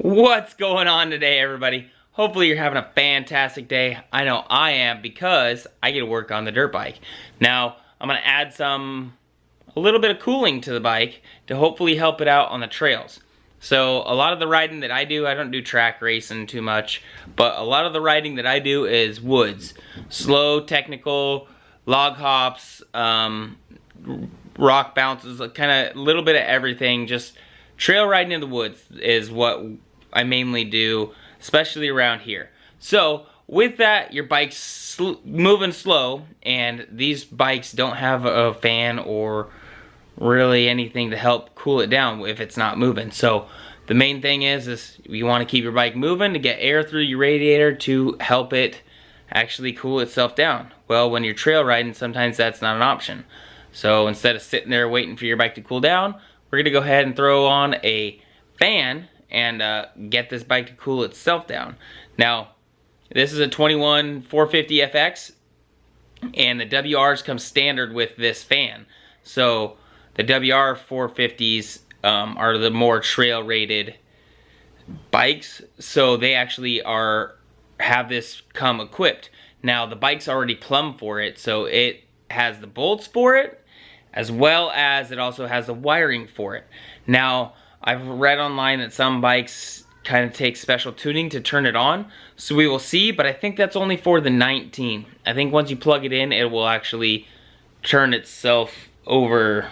What's going on today, everybody? Hopefully you're having a fantastic day. I know I am because I get to work on the dirt bike. Now, I'm gonna add a little bit of cooling to the bike to hopefully help it out on the trails. So a lot of the riding that I do, I don't do track racing too much, but a lot of the riding that I do is woods. Slow, technical, log hops, rock bounces, kind of a little bit of everything. Just trail riding in the woods is what I mainly do, especially around here. So with that, your bike's moving slow, and these bikes don't have a fan or really anything to help cool it down if it's not moving. So the main thing is you want to keep your bike moving to get air through your radiator to help it actually cool itself down. Well, when you're trail riding, sometimes that's not an option. So instead of sitting there waiting for your bike to cool down, we're gonna go ahead and throw on a fan and get this bike to cool itself down. Now, this is a 21 450 FX, and the WRs come standard with this fan. So the WR 450s are the more trail rated bikes, so they actually have this come equipped. Now the bike's already plumbed for it, so it has the bolts for it, as well as it also has the wiring for it. Now, I've read online that some bikes kind of take special tuning to turn it on, so we will see, but I think that's only for the 19. I think once you plug it in, it will actually turn itself over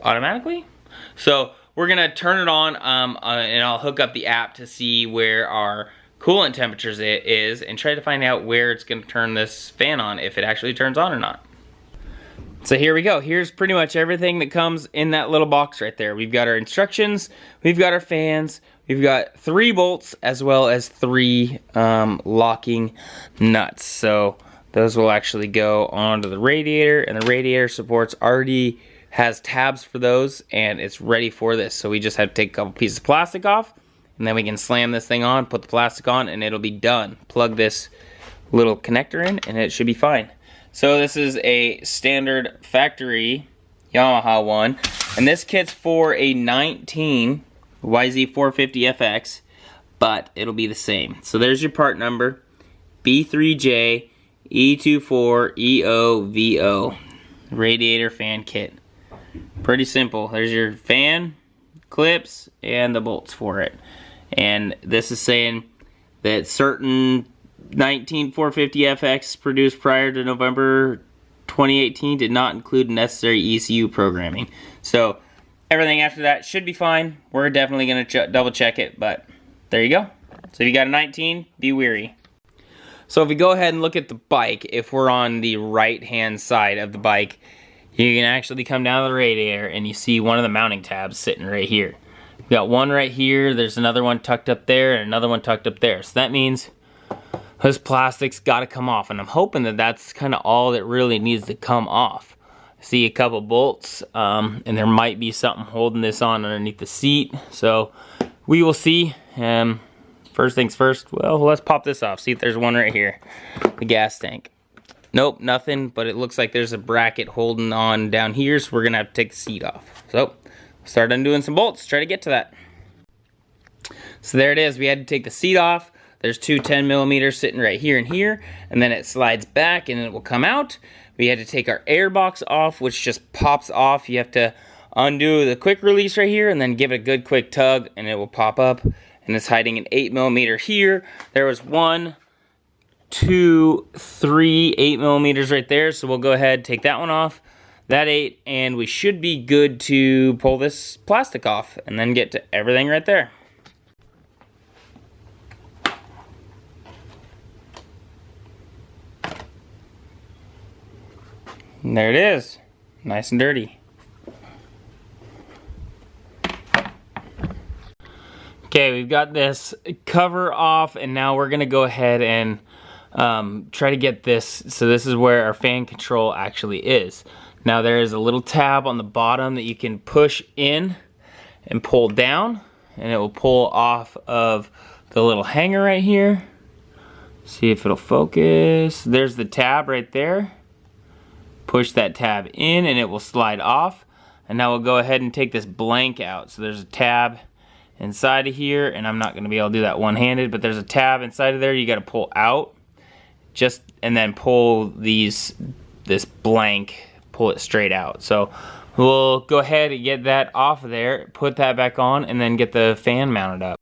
automatically. So we're gonna turn it on, and I'll hook up the app to see where our coolant temperatures is and try to find out where it's gonna turn this fan on, if it actually turns on or not. So here we go. Here's pretty much everything that comes in that little box right there. We've got our instructions, we've got our fans, we've got 3 bolts, as well as 3 locking nuts. So those will actually go onto the radiator, and the radiator supports already has tabs for those, and it's ready for this. So we just have to take a couple pieces of plastic off, and then we can slam this thing on, put the plastic on, and it'll be done. Plug this little connector in, and it should be fine. So this is a standard factory Yamaha one, and this kit's for a 19 YZ450 FX, but it'll be the same. So there's your part number, B3J E24EOVO, radiator fan kit. Pretty simple. There's your fan, clips, and the bolts for it. And this is saying that certain 19 450 FX produced prior to November 2018 did not include necessary ECU programming. So everything after that should be fine. We're definitely going to double check it, but there you go. So if you got a 19, be wary. So if we go ahead and look at the bike, if we're on the right hand side of the bike, you can actually come down to the radiator and you see one of the mounting tabs sitting right here. We got one right here, there's another one tucked up there, and another one tucked up there. So that means this plastic's got to come off, and I'm hoping that that's kind of all that really needs to come off. I see a couple bolts, and there might be something holding this on underneath the seat, so we will see. First things first, well, let's pop this off. See if there's one right here, the gas tank. Nope, nothing, but it looks like there's a bracket holding on down here, so we're gonna have to take the seat off. So, start undoing some bolts, try to get to that. So there it is, we had to take the seat off. There's 2 10mm sitting right here and here, and then it slides back and it will come out. We had to take our air box off, which just pops off. You have to undo the quick release right here and then give it a good quick tug and it will pop up. And it's hiding an 8mm here. There was 1, 2, 3 8mm right there, so we'll go ahead, take that one off, that 8, and we should be good to pull this plastic off and then get to everything right there. And there it is, nice and dirty. Okay, we've got this cover off, and now we're gonna go ahead and try to get this. So this is where our fan control actually is. Now there is a little tab on the bottom that you can push in and pull down, and it will pull off of the little hanger right here. See if it'll focus. There's the tab right there. Push that tab in and it will slide off. And now we'll go ahead and take this blank out. So there's a tab inside of here, and I'm not going to be able to do that one-handed, but there's a tab inside of there you got to pull out, and then pull this blank, pull it straight out. So we'll go ahead and get that off of there, put that back on, and then get the fan mounted up.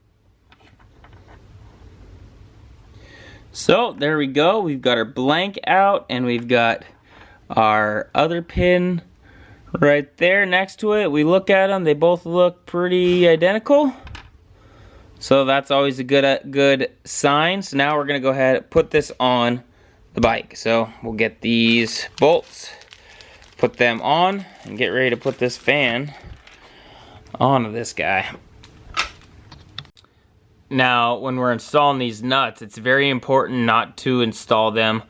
So there we go, we've got our blank out, and we've got our other pin right there next to it. We look at them, they both look pretty identical. So that's always a good sign. So now we're gonna go ahead and put this on the bike. So we'll get these bolts, put them on, and get ready to put this fan onto this guy. Now, when we're installing these nuts, it's very important not to install them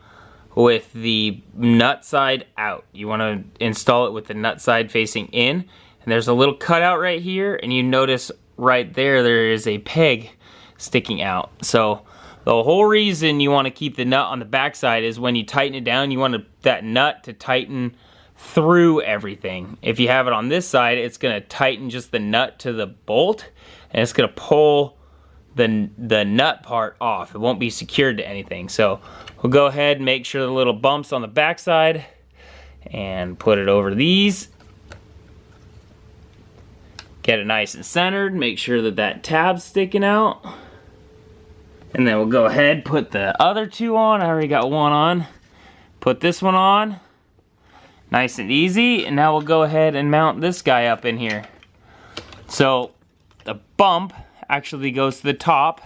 with the nut side out. You want to install it with the nut side facing in. And there's a little cutout right here, and you notice right there is a peg sticking out. So the whole reason you want to keep the nut on the back side is when you tighten it down, you want that nut to tighten through everything. If you have it on this side, it's going to tighten just the nut to the bolt, and it's going to pull the nut part off. It won't be secured to anything. So we'll go ahead and make sure the little bumps on the back side and put it over these. Get it nice and centered. Make sure that tab's sticking out. And then we'll go ahead, put the other two on. I already got one on. Put this one on. Nice and easy. And now we'll go ahead and mount this guy up in here. So the bump actually goes to the top,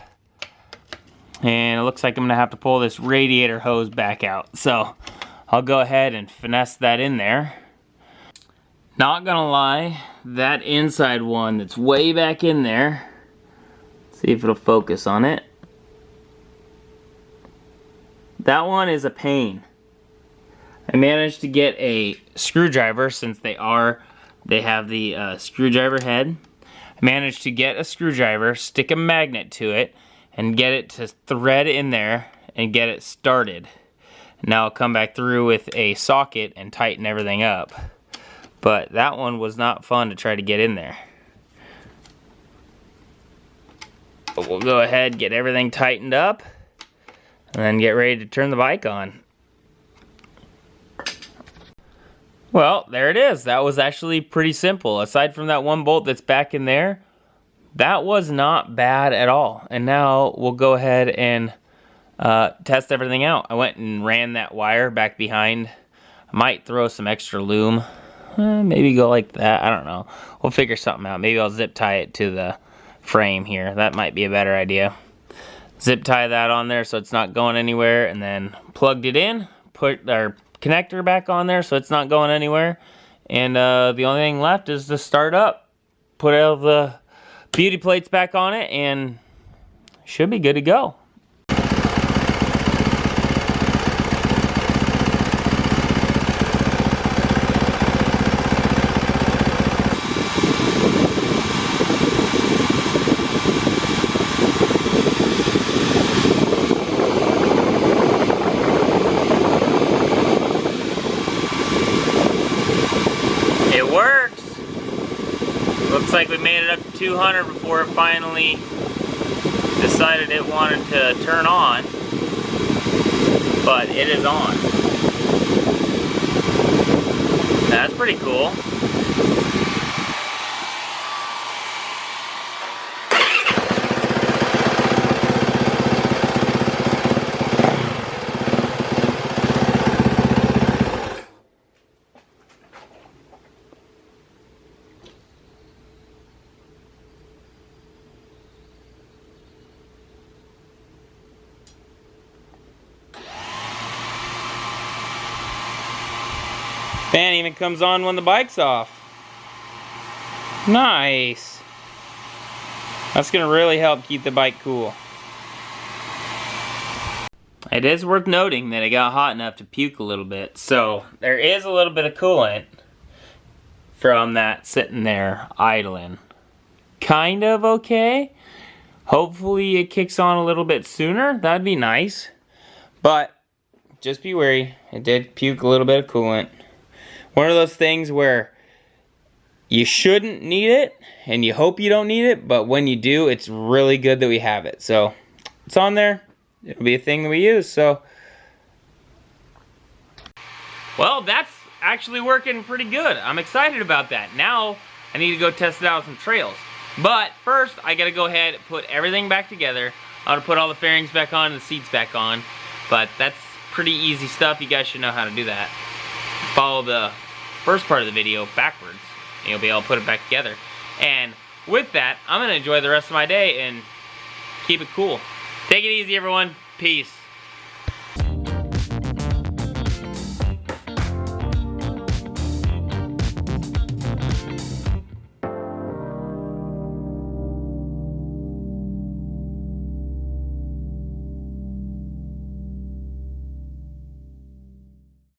and it looks like I'm gonna have to pull this radiator hose back out. So I'll go ahead and finesse that in there. Not gonna lie, that inside one that's way back in there, see if it'll focus on it. That one is a pain. I managed to get a screwdriver, since they have the screwdriver head. I managed to get a screwdriver, stick a magnet to it, and get it to thread in there and get it started. Now I'll come back through with a socket and tighten everything up. But that one was not fun to try to get in there. But we'll go ahead, get everything tightened up, and then get ready to turn the bike on. Well, there it is. That was actually pretty simple. Aside from that one bolt that's back in there, that was not bad at all. And now we'll go ahead and test everything out. I went and ran that wire back behind. I might throw some extra loom. Maybe go like that. I don't know. We'll figure something out. Maybe I'll zip tie it to the frame here. That might be a better idea. Zip tie that on there so it's not going anywhere, and then plugged it in, put our connector back on there so it's not going anywhere, and the only thing left is to start up, put all the beauty plates back on it, and should be good to go. Looks like we made it up to 200 before it finally decided it wanted to turn on, but it is on. That's pretty cool. Fan even comes on when the bike's off. Nice. That's gonna really help keep the bike cool. It is worth noting that it got hot enough to puke a little bit, so there is a little bit of coolant from that sitting there idling. Kind of okay. Hopefully it kicks on a little bit sooner. That'd be nice. But just be wary. It did puke a little bit of coolant. One of those things where You shouldn't need it, and you hope you don't need it, but when you do, it's really good that we have it. So it's on there. It'll be a thing that we use. So, well, that's actually working pretty good. I'm excited about that. Now I need to go test it out on some trails. But first, I gotta go ahead and put everything back together. I'm gonna put all the fairings back on and the seats back on. But that's pretty easy stuff. You guys should know how to do that. Follow the first part of the video backwards, and you'll be able to put it back together. And with that, I'm gonna enjoy the rest of my day and keep it cool. Take it easy, everyone. Peace.